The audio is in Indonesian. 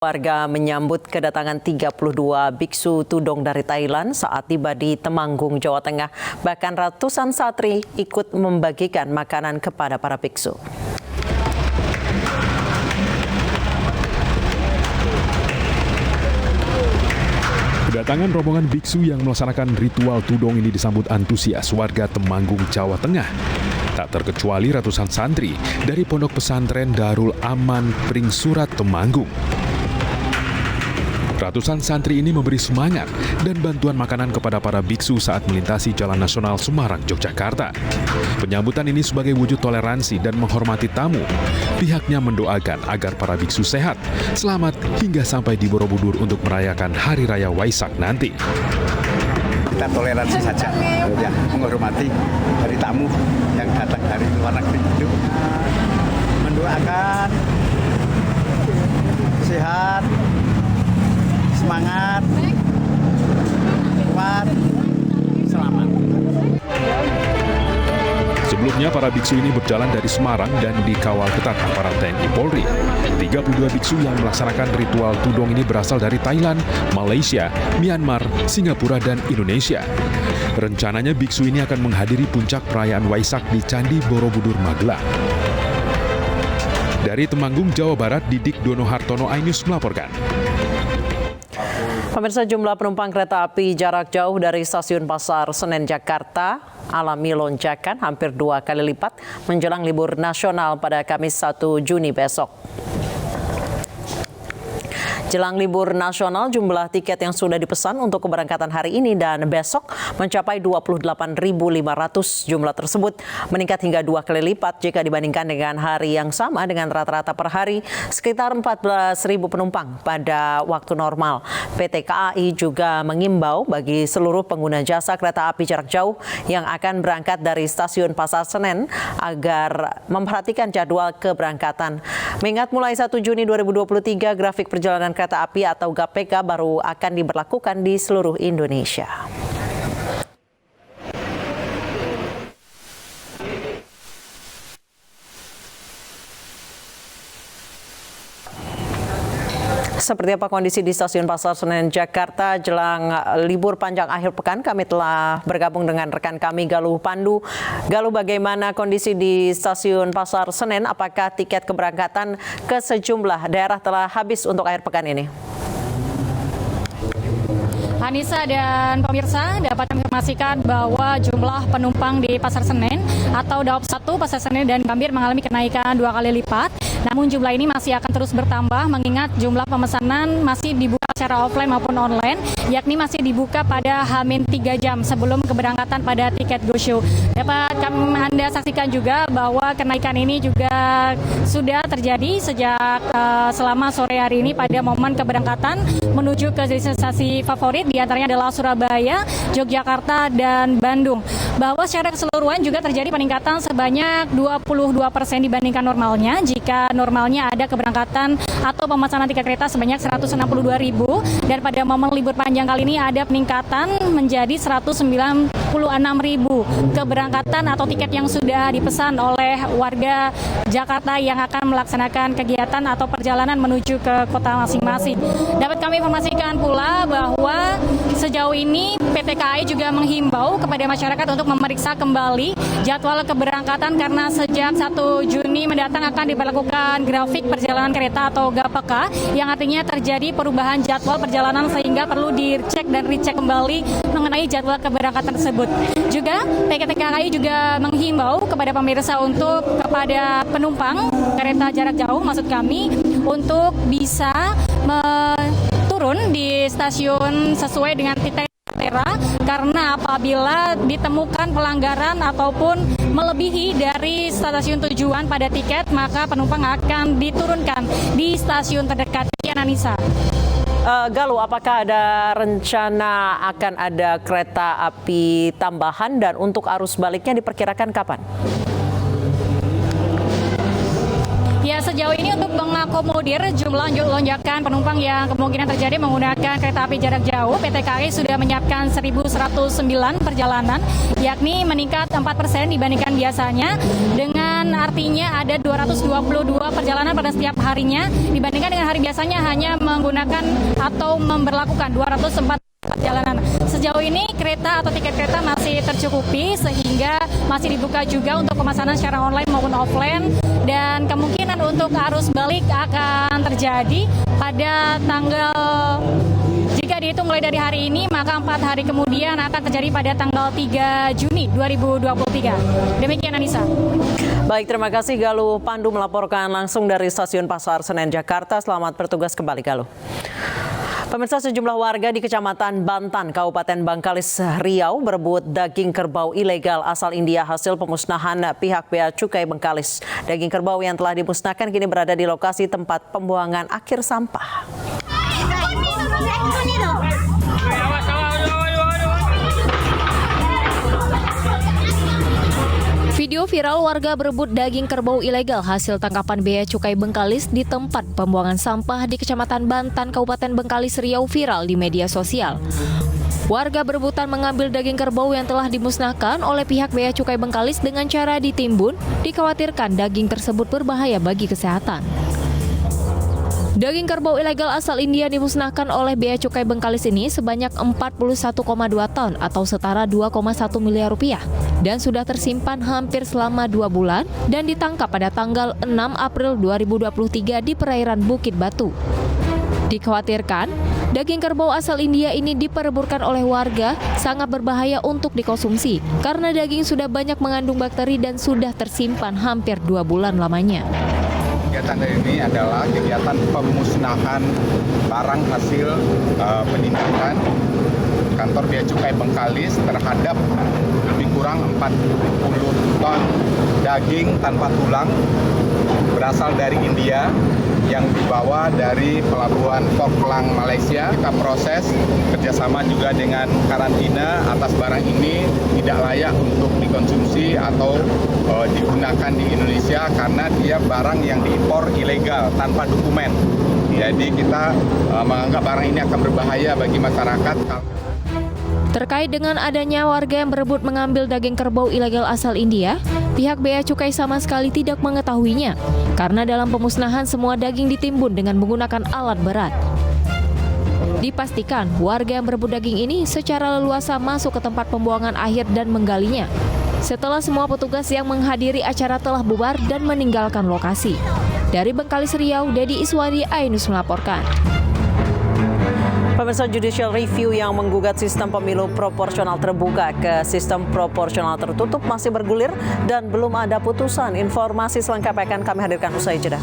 Warga menyambut kedatangan 32 biksu tudong dari Thailand saat tiba di Temanggung, Jawa Tengah. Bahkan ratusan santri ikut membagikan makanan kepada para biksu. Kedatangan rombongan biksu yang melaksanakan ritual tudong ini disambut antusias warga Temanggung, Jawa Tengah. Tak terkecuali ratusan santri dari Pondok Pesantren Darul Aman Pringsurat Temanggung. Ratusan santri ini memberi semangat dan bantuan makanan kepada para biksu saat melintasi Jalan Nasional Semarang, Yogyakarta. Penyambutan ini sebagai wujud toleransi dan menghormati tamu. Pihaknya mendoakan agar para biksu sehat, selamat hingga sampai di Borobudur untuk merayakan Hari Raya Waisak nanti. Kita toleransi saja, ya, menghormati dari tamu yang datang dari luar negeri itu. Mendoakan sehat, semangat, kuat, selamat. Sebelumnya para biksu ini berjalan dari Semarang dan dikawal ketat aparat TNI Polri. 32 biksu yang melaksanakan ritual tudong ini berasal dari Thailand, Malaysia, Myanmar, Singapura, dan Indonesia. Rencananya biksu ini akan menghadiri puncak perayaan Waisak di Candi Borobudur, Magelang. Dari Temanggung, Jawa Barat, Didik Dono Hartono, iNews melaporkan. Pemirsa, jumlah penumpang kereta api jarak jauh dari stasiun Pasar Senen, Jakarta alami lonjakan hampir 2 kali lipat menjelang libur nasional pada Kamis 1 Juni besok. Jelang libur nasional, jumlah tiket yang sudah dipesan untuk keberangkatan hari ini dan besok mencapai 28.500. Jumlah tersebut meningkat hingga 2 kali lipat jika dibandingkan dengan hari yang sama dengan rata-rata per hari sekitar 14.000 penumpang pada waktu normal. PT KAI juga mengimbau bagi seluruh pengguna jasa kereta api jarak jauh yang akan berangkat dari stasiun Pasar Senen agar memperhatikan jadwal keberangkatan. Mengingat mulai 1 Juni 2023, grafik perjalanan kereta api atau GAPK baru akan diberlakukan di seluruh Indonesia. Seperti apa kondisi di stasiun Pasar Senen, Jakarta jelang libur panjang akhir pekan? Kami telah bergabung dengan rekan kami Galuh Pandu. Galuh, bagaimana kondisi di stasiun Pasar Senen? Apakah tiket keberangkatan ke sejumlah daerah telah habis untuk akhir pekan ini? Anissa dan pemirsa, dapat kami informasikan bahwa jumlah penumpang di Pasar Senen atau Daop 1 Pasar Senen dan Gambir mengalami kenaikan 2 kali lipat. Namun jumlah ini masih akan terus bertambah mengingat jumlah pemesanan masih dibuka secara offline maupun online, yakni masih dibuka pada H-3 jam sebelum keberangkatan pada tiket Go Show. Dapat Anda saksikan juga bahwa kenaikan ini juga sudah terjadi sejak selama sore hari ini pada momen keberangkatan menuju ke destinasi favorit, di antaranya adalah Surabaya, Yogyakarta, dan Bandung. Bahwa secara keseluruhan juga terjadi peningkatan sebanyak 22% dibandingkan normalnya. Jika normalnya ada keberangkatan atau pemesanan tiket kereta sebanyak 162.000, dan pada momen libur panjang kali ini ada peningkatan menjadi 196.000 keberangkatan atau tiket yang sudah dipesan oleh warga Jakarta yang akan melaksanakan kegiatan atau perjalanan menuju ke kota masing-masing. Dapat kami informasikan pula bahwa sejauh ini PT KAI juga menghimbau kepada masyarakat untuk memeriksa kembali jadwal keberangkatan karena sejak 1 Juni mendatang akan diberlakukan grafik perjalanan kereta atau GAPK yang artinya terjadi perubahan jadwal perjalanan sehingga perlu dicek dan recheck kembali mengenai jadwal keberangkatan tersebut. Juga PT KAI juga menghimbau kepada pemirsa untuk kepada penumpang kereta jarak jauh maksud kami untuk bisa turun di stasiun sesuai dengan titik karena apabila ditemukan pelanggaran ataupun melebihi dari stasiun tujuan pada tiket, maka penumpang akan diturunkan di stasiun terdekat. Anissa. Galuh, apakah ada rencana akan ada kereta api tambahan dan untuk arus baliknya diperkirakan kapan? Ya, sejauh ini untuk mengakomodir jumlah lonjakan penumpang yang kemungkinan terjadi menggunakan kereta api jarak jauh, PT KAI sudah menyiapkan 1.109 perjalanan, yakni meningkat 4% dibandingkan biasanya dengan dan artinya ada 222 perjalanan pada setiap harinya dibandingkan dengan hari biasanya hanya menggunakan atau memberlakukan 204 perjalanan. Sejauh ini kereta atau tiket kereta masih tercukupi sehingga masih dibuka juga untuk pemesanan secara online maupun offline, dan kemungkinan untuk arus balik akan terjadi pada tanggal, jika dihitung mulai dari hari ini maka 4 hari kemudian akan terjadi pada tanggal 3 Juni 2023. Demikian Anissa. Baik, terima kasih Galuh Pandu melaporkan langsung dari Stasiun Pasar Senen, Jakarta. Selamat bertugas kembali Galuh. Pemirsa, sejumlah warga di Kecamatan Bantan, Kabupaten Bangkalis, Riau berebut daging kerbau ilegal asal India hasil pemusnahan pihak Bea Cukai Bengkalis. Daging kerbau yang telah dimusnahkan kini berada di lokasi tempat pembuangan akhir sampah. Video viral warga berebut daging kerbau ilegal hasil tangkapan Bea Cukai Bengkalis di tempat pembuangan sampah di Kecamatan Bantan, Kabupaten Bengkalis, Riau viral di media sosial. Warga berebutan mengambil daging kerbau yang telah dimusnahkan oleh pihak Bea Cukai Bengkalis dengan cara ditimbun. Dikhawatirkan daging tersebut berbahaya bagi kesehatan. Daging kerbau ilegal asal India dimusnahkan oleh Bea Cukai Bengkalis ini sebanyak 41,2 ton atau setara 2,1 miliar rupiah dan sudah tersimpan hampir selama 2 bulan dan ditangkap pada tanggal 6 April 2023 di perairan Bukit Batu. Dikhawatirkan, daging kerbau asal India ini dipereburkan oleh warga sangat berbahaya untuk dikonsumsi karena daging sudah banyak mengandung bakteri dan sudah tersimpan hampir 2 bulan lamanya. Kegiatan ini adalah kegiatan pemusnahan barang hasil penindakan kantor Bea Cukai Bengkalis terhadap lebih kurang 40 ton daging tanpa tulang berasal dari India yang dibawa dari pelabuhan Port Klang, Malaysia. Kita proses kerjasama juga dengan karantina atas barang ini tidak layak untuk dikonsumsi atau digunakan di Indonesia karena dia barang yang diimpor ilegal tanpa dokumen. Jadi kita menganggap barang ini akan berbahaya bagi masyarakat. Terkait dengan adanya warga yang berebut mengambil daging kerbau ilegal asal India, pihak Bea Cukai sama sekali tidak mengetahuinya karena dalam pemusnahan semua daging ditimbun dengan menggunakan alat berat. Dipastikan warga yang berebut daging ini secara leluasa masuk ke tempat pembuangan akhir dan menggalinya. Setelah semua petugas yang menghadiri acara telah bubar dan meninggalkan lokasi. Dari Bengkalis, Riau, Dedi Iswadi, Ainus melaporkan. Pemirsa, Judicial Review yang menggugat sistem pemilu proporsional terbuka ke sistem proporsional tertutup masih bergulir dan belum ada putusan. Informasi selengkapnya akan kami hadirkan usai jeda.